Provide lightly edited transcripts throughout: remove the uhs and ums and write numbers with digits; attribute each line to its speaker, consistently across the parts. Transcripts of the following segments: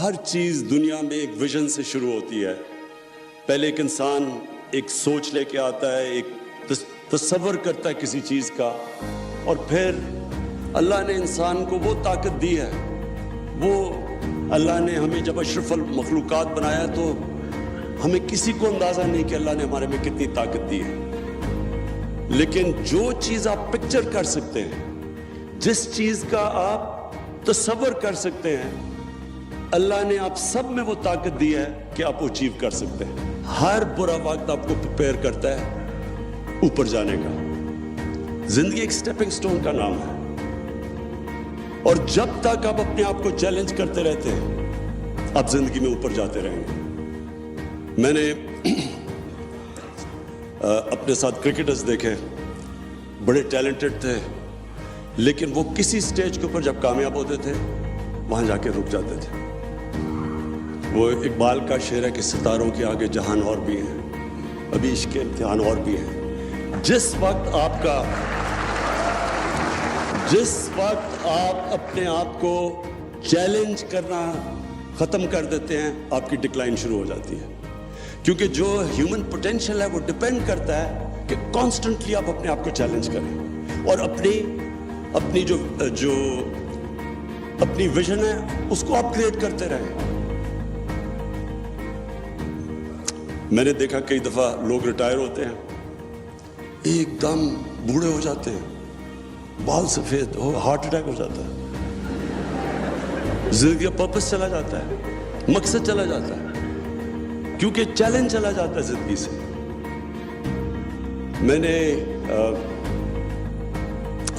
Speaker 1: ہر چیز دنیا میں ایک ویژن سے شروع ہوتی ہے. پہلے ایک انسان ایک سوچ لے کے آتا ہے, ایک تصور کرتا ہے کسی چیز کا, اور پھر اللہ نے انسان کو وہ طاقت دی ہے. وہ اللہ نے ہمیں جب اشرف المخلوقات بنایا تو ہمیں کسی کو اندازہ نہیں کہ اللہ نے ہمارے میں کتنی طاقت دی ہے. لیکن جو چیز آپ پکچر کر سکتے ہیں, جس چیز کا آپ تصور کر سکتے ہیں, اللہ نے آپ سب میں وہ طاقت دی ہے کہ آپ اچیو کر سکتے ہیں. ہر برا وقت آپ کو پریپیئر کرتا ہے اوپر جانے کا. زندگی ایک سٹیپنگ سٹون کا نام ہے, اور جب تک آپ اپنے آپ کو چیلنج کرتے رہتے ہیں آپ زندگی میں اوپر جاتے رہیں گے. میں نے اپنے ساتھ کرکٹرز دیکھے, بڑے ٹیلنٹڈ تھے, لیکن وہ کسی سٹیج کے اوپر جب کامیاب ہوتے تھے وہاں جا کے رک جاتے تھے. وہ اقبال کا شعر ہے کہ ستاروں کے آگے جہان اور بھی ہیں, ابھی عشق کے امتحان اور بھی ہیں. جس وقت آپ اپنے آپ کو چیلنج کرنا ختم کر دیتے ہیں, آپ کی ڈکلائن شروع ہو جاتی ہے. کیونکہ جو ہیومن پوٹینشیل ہے وہ ڈیپینڈ کرتا ہے کہ کانسٹنٹلی آپ اپنے آپ کو چیلنج کریں اور اپنی جو اپنی ویژن ہے اس کو اپ گریڈ کرتے رہیں. میں نے دیکھا کئی دفعہ لوگ ریٹائر ہوتے ہیں, ایک دم بوڑھے ہو جاتے ہیں, بال سفید ہو, ہارٹ اٹیک ہو جاتا ہے, زندگی کا پرپس چلا جاتا ہے, مقصد چلا جاتا ہے, کیونکہ چیلنج چلا جاتا ہے زندگی سے. میں نے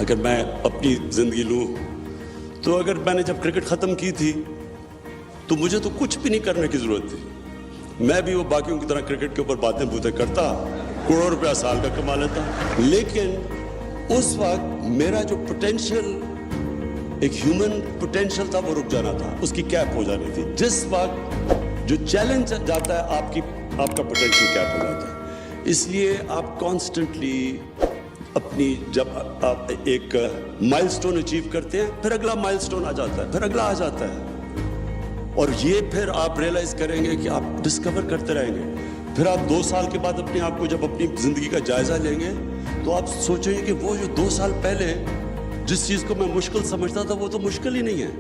Speaker 1: اگر میں اپنی زندگی لوں تو اگر میں نے جب کرکٹ ختم کی تھی تو مجھے تو کچھ بھی نہیں کرنے کی ضرورت تھی. میں بھی وہ باقیوں کی طرح کرکٹ کے اوپر باتیں بوتیں کرتا, کروڑوں روپیہ سال کا کما لیتا, لیکن اس وقت میرا جو پوٹینشیل, ایک ہیومن پوٹینشیل تھا, وہ رک جانا تھا, اس کی کیپ ہو جانی تھی. جس وقت جو چیلنج جاتا ہے آپ کا پوٹینشیل کیپ ہو جاتا ہے. اس لیے آپ کانسٹنٹلی اپنی, جب آپ ایک مائل سٹون اچیو کرتے ہیں پھر اگلا مائل سٹون آ جاتا ہے, پھر اگلا آ جاتا ہے, اور یہ پھر آپ ریئلائز کریں گے کہ آپ ڈسکور کرتے رہیں گے. پھر آپ 2 سال کے بعد اپنے آپ کو جب اپنی زندگی کا جائزہ لیں گے تو آپ سوچیں گے کہ وہ جو 2 سال پہلے جس چیز کو میں مشکل سمجھتا تھا وہ تو مشکل ہی نہیں ہے,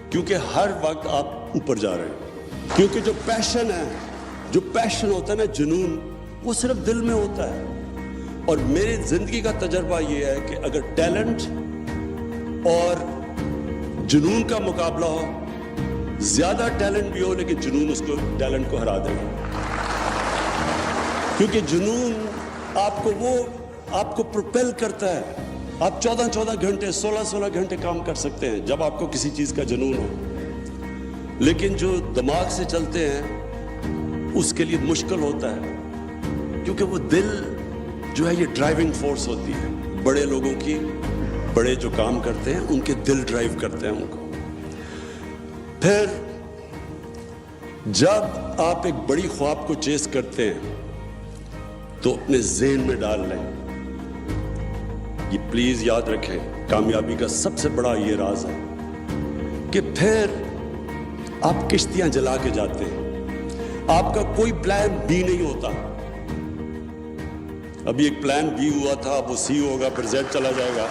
Speaker 1: کیونکہ ہر وقت آپ اوپر جا رہے ہیں. کیونکہ جو پیشن ہوتا ہے نا, جنون, وہ صرف دل میں ہوتا ہے. اور میری زندگی کا تجربہ یہ ہے کہ اگر ٹیلنٹ اور جنون کا مقابلہ ہو, زیادہ ٹیلنٹ بھی ہو لیکن جنون اس کو ٹیلنٹ کو ہرا دے گا. کیونکہ جنون آپ کو پروپیل کرتا ہے. آپ 14 گھنٹے 16 گھنٹے کام کر سکتے ہیں جب آپ کو کسی چیز کا جنون ہو, لیکن جو دماغ سے چلتے ہیں اس کے لیے مشکل ہوتا ہے, کیونکہ وہ دل جو ہے یہ ڈرائیونگ فورس ہوتی ہے. بڑے لوگوں کی, بڑے جو کام کرتے ہیں ان کے دل ڈرائیو کرتے ہیں ان کو. پھر جب آپ ایک بڑی خواب کو چیز کرتے ہیں تو اپنے ذہن میں ڈال لیں, یہ پلیز یاد رکھیں, کامیابی کا سب سے بڑا یہ راز ہے کہ پھر آپ کشتیاں جلا کے جاتے ہیں. آپ کا کوئی پلان بی نہیں ہوتا. ابھی ایک پلان بی ہوا تھا, وہ سی ہوگا, پھر زیڈ چلا جائے گا.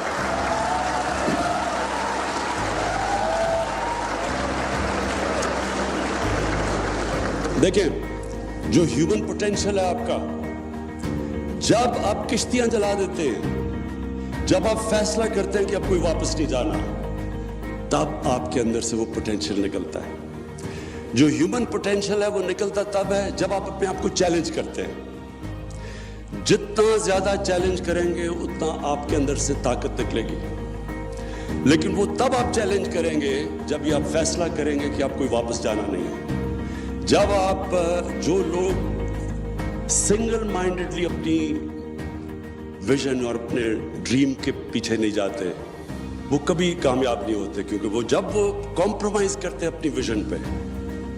Speaker 1: دیکھیں, جو ہیومن پوٹینشیل ہے آپ کا, جب آپ کشتیاں جلا دیتے ہیں, جب آپ فیصلہ کرتے ہیں کہ اب کوئی واپس نہیں جانا, تب آپ کے اندر سے وہ پوٹینشیل نکلتا ہے. جو ہیومن پوٹینشیل ہے وہ نکلتا تب ہے جب آپ اپنے آپ کو چیلنج کرتے ہیں. جتنا زیادہ چیلنج کریں گے اتنا آپ کے اندر سے طاقت نکلے گی. لیکن وہ تب آپ چیلنج کریں گے جب یہ آپ فیصلہ کریں گے کہ آپ کوئی واپس جانا نہیں ہے. جب آپ, جو لوگ سنگل مائنڈڈلی اپنی ویژن اور اپنے ڈریم کے پیچھے نہیں جاتے, وہ کبھی کامیاب نہیں ہوتے. کیونکہ وہ جب وہ کمپرومائز کرتے ہیں اپنی ویژن پہ,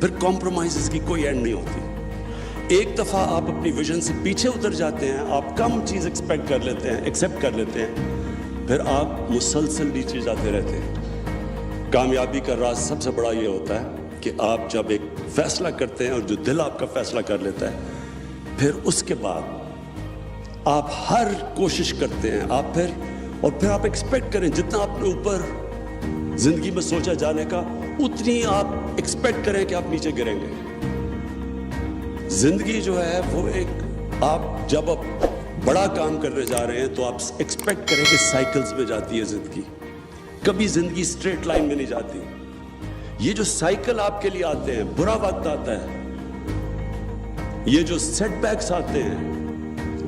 Speaker 1: پھر کمپرومائز کی کوئی اینڈ نہیں ہوتی. ایک دفعہ آپ اپنی ویژن سے پیچھے اتر جاتے ہیں, آپ کم چیز ایکسپیکٹ کر لیتے ہیں, ایکسیپٹ کر لیتے ہیں, پھر آپ مسلسل نیچے جاتے رہتے ہیں. کامیابی کا راز سب سے بڑا یہ ہوتا ہے کہ آپ جب ایک فیصلہ کرتے ہیں اور جو دل آپ کا فیصلہ کر لیتا ہے، پھر اس کے بعد آپ ہر کوشش کرتے ہیں، آپ پھر آپ ایکسپیکٹ کریں جتنا آپ نے اوپر زندگی میں سوچا جانے کا، اتنی آپ ایکسپیکٹ کریں کہ آپ نیچے گریں گے. زندگی جو ہے وہ آپ جب آپ بڑا کام کرنے جا رہے ہیں تو آپ ایکسپیکٹ کریں کہ سائیکلز میں جاتی ہے زندگی، کبھی زندگی اسٹریٹ لائن میں نہیں جاتی. یہ جو سائیکل آپ کے لیے آتے ہیں، برا وقت آتا ہے، یہ جو سیٹ بیکس آتے ہیں،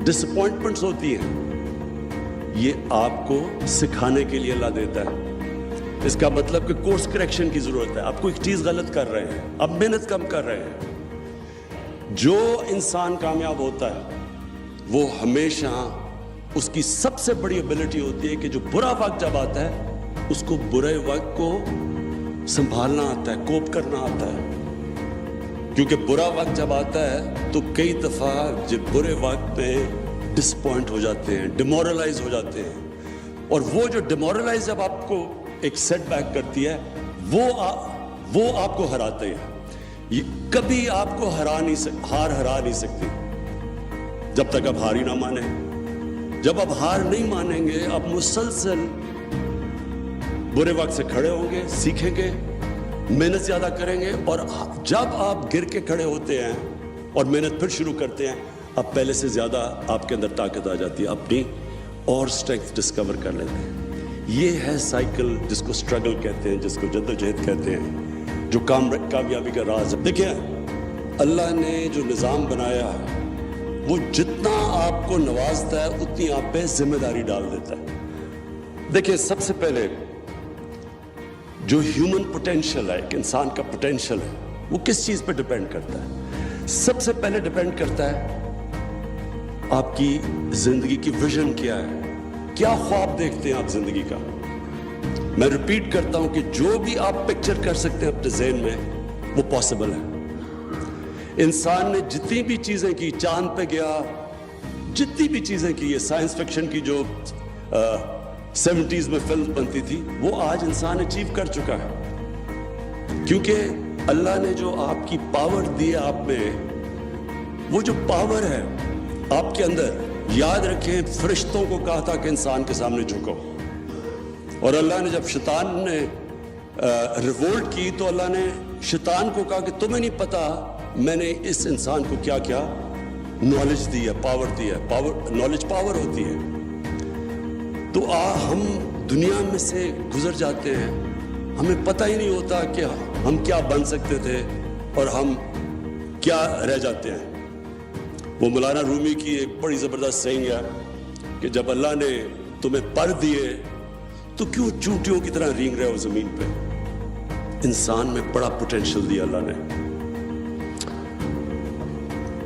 Speaker 1: ڈس اپوائنٹمنٹس ہوتی ہیں، یہ آپ کو سکھانے کے لیے اللہ دیتا ہے. اس کا مطلب کہ کورس کریکشن کی ضرورت ہے. آپ کو ایک چیز غلط کر رہے ہیں، اب محنت کم کر رہے ہیں. جو انسان کامیاب ہوتا ہے وہ ہمیشہ اس کی سب سے بڑی ایبلٹی ہوتی ہے کہ جو برا وقت جب آتا ہے اس کو برے وقت کو سنبھالنا آتا ہے، کوپ کرنا آتا ہے. کیونکہ برا وقت جب آتا ہے تو کئی دفعہ جب برے وقت میں ڈس پوائنٹ ہو جاتے ہیں، ڈیمورلائز ہو جاتے ہیں، اور وہ جو ڈیمورلائز جب آپ کو ایک سیٹ بیک کرتی ہے وہ آپ کو ہراتے ہیں. یہ کبھی آپ کو ہار ہرا نہیں سکتی جب تک آپ ہار ہی نہ مانیں. جب آپ ہار نہیں مانیں گے، آپ مسلسل برے وقت سے کھڑے ہوں گے، سیکھیں گے، محنت زیادہ کریں گے، اور جب آپ گر کے کھڑے ہوتے ہیں اور محنت پھر شروع کرتے ہیں، اب پہلے سے زیادہ آپ کے اندر طاقت آ جاتی ہے، اپنی اور اسٹرینتھ ڈسکور کر لیتے ہیں. یہ ہے سائیکل جس کو اسٹرگل کہتے ہیں، جس کو جدوجہد کہتے ہیں، جو کامیابی کا راز ہے. دیکھیں اللہ نے جو نظام بنایا ہے وہ جتنا آپ کو نوازتا ہے اتنی آپ پہ ذمہ داری ڈال دیتا ہے. دیکھیں سب سے پہلے جو ہیومن پوٹینشل ہے، ایک انسان کا پوٹینشل ہے، وہ کس چیز پہ ڈیپینڈ کرتا ہے؟ سب سے پہلے ڈیپینڈ کرتا ہے آپ کی زندگی کی ویژن کیا ہے، کیا خواب دیکھتے ہیں آپ زندگی کا. میں ریپیٹ کرتا ہوں کہ جو بھی آپ پکچر کر سکتے ہیں اپنے ذہن میں وہ پاسبل ہے. انسان نے جتنی بھی چیزیں کی، چاند پہ گیا، جتنی بھی چیزیں کی، یہ سائنس فکشن کی جو 70s میں فلم بنتی تھی، وہ آج انسان اچیو کر چکا ہے. کیونکہ اللہ نے جو آپ کی پاور دی ہے آپ میں، وہ جو پاور ہے آپ کے اندر، یاد رکھیں فرشتوں کو کہا تھا کہ انسان کے سامنے جھکو، اور اللہ نے جب شیطان نے ریوولٹ کی تو اللہ نے شیطان کو کہا کہ تمہیں نہیں پتا میں نے اس انسان کو کیا کیا نالج دی ہے، پاور دی ہے. نالج پاور ہوتی ہے. تو ہم دنیا میں سے گزر جاتے ہیں، ہمیں پتہ ہی نہیں ہوتا کہ ہم کیا بن سکتے تھے اور ہم کیا رہ جاتے ہیں. وہ مولانا رومی کی ایک بڑی زبردست سینگ ہے کہ جب اللہ نے تمہیں پر دیے تو کیوں چونٹیوں کی طرح رینگ رہے ہو زمین پہ. انسان میں بڑا پوٹینشل دیا اللہ نے.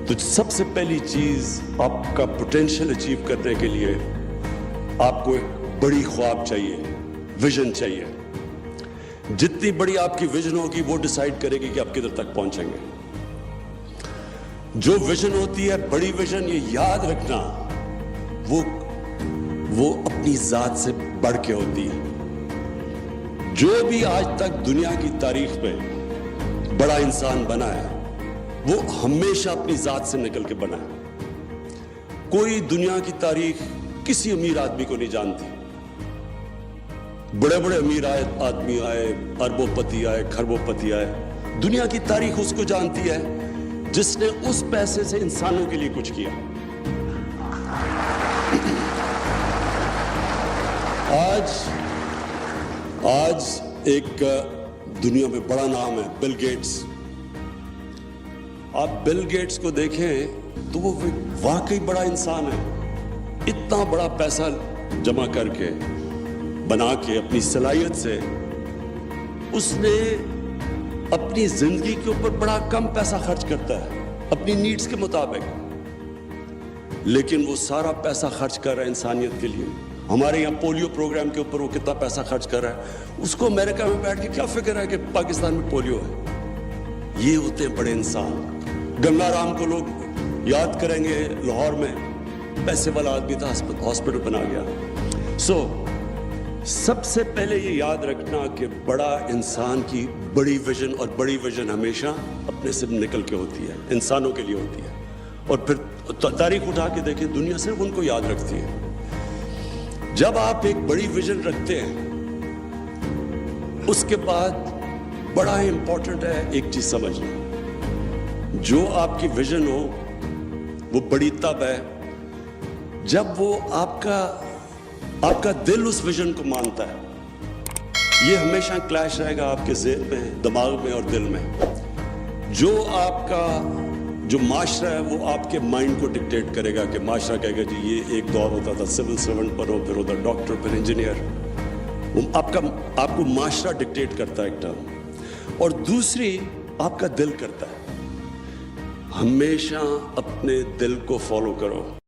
Speaker 1: تو سب سے پہلی چیز آپ کا پوٹینشل اچیو کرنے کے لیے آپ کو ایک بڑی خواب چاہیے، ویژن چاہیے. جتنی بڑی آپ کی ویژن ہوگی وہ ڈیسائیڈ کرے گی کہ آپ کدھر تک پہنچیں گے. جو ویژن ہوتی ہے بڑی ویژن، یہ یاد رکھنا، وہ اپنی ذات سے بڑھ کے ہوتی ہے. جو بھی آج تک دنیا کی تاریخ میں بڑا انسان بنا ہے وہ ہمیشہ اپنی ذات سے نکل کے بنا ہے. کوئی دنیا کی تاریخ کسی امیر آدمی کو نہیں جانتی. بڑے بڑے امیر آدمی آئے، اربوں پتی آئے، کھربوں پتی آئے، دنیا کی تاریخ اس کو جانتی ہے جس نے اس پیسے سے انسانوں کے لیے کچھ کیا. آج ایک دنیا میں بڑا نام ہے بل گیٹس. آپ بل گیٹس کو دیکھیں تو وہ واقعی بڑا انسان ہے. اتنا بڑا پیسہ جمع کر کے، بنا کے، اپنی صلاحیت سے اس نے اپنی زندگی کے اوپر بڑا کم پیسہ خرچ کرتا ہے اپنی نیڈز کے مطابق، لیکن وہ سارا پیسہ خرچ کر رہا ہے انسانیت کے لیے. ہمارے یہاں پولیو پروگرام کے اوپر وہ کتنا پیسہ خرچ کر رہا ہے، اس کو امریکہ میں بیٹھ کے کیا فکر ہے کہ پاکستان میں پولیو ہے. یہ ہوتے ہیں بڑے انسان. گنگا رام کو لوگ یاد کریں گے، لاہور میں پیسے والا آدمی تھا، ہاسپٹل بنا گیا. سب سے پہلے یہ یاد رکھنا کہ بڑا انسان کی بڑی ویژن اور بڑی ویژن ہمیشہ اپنے سے نکل کے ہوتی ہے، انسانوں کے لیے ہوتی ہے. اور پھر تاریخ اٹھا کے دیکھیں، دنیا صرف ان کو یاد رکھتی ہے. جب آپ ایک بڑی ویژن رکھتے ہیں، اس کے بعد بڑا امپورٹنٹ ہے ایک چیز سمجھنا، جو آپ کی ویژن ہو وہ بڑی تب ہے جب وہ آپ کا دل اس ویژن کو مانتا ہے. یہ ہمیشہ کلیش رہے گا آپ کے ذہن میں، دماغ میں اور دل میں. جو معاشرہ ہے وہ آپ کے مائنڈ کو ڈکٹیٹ کرے گا کہ معاشرہ کہے گا جی یہ ایک دور ہوتا تھا سول سرونٹ پر ہو، پھر ہوتا ڈاکٹر، پھر انجینئر. آپ کو معاشرہ ڈکٹیٹ کرتا ہے ایک ٹرم. اور دوسری آپ کا دل کرتا ہے. ہمیشہ اپنے دل کو فالو کرو.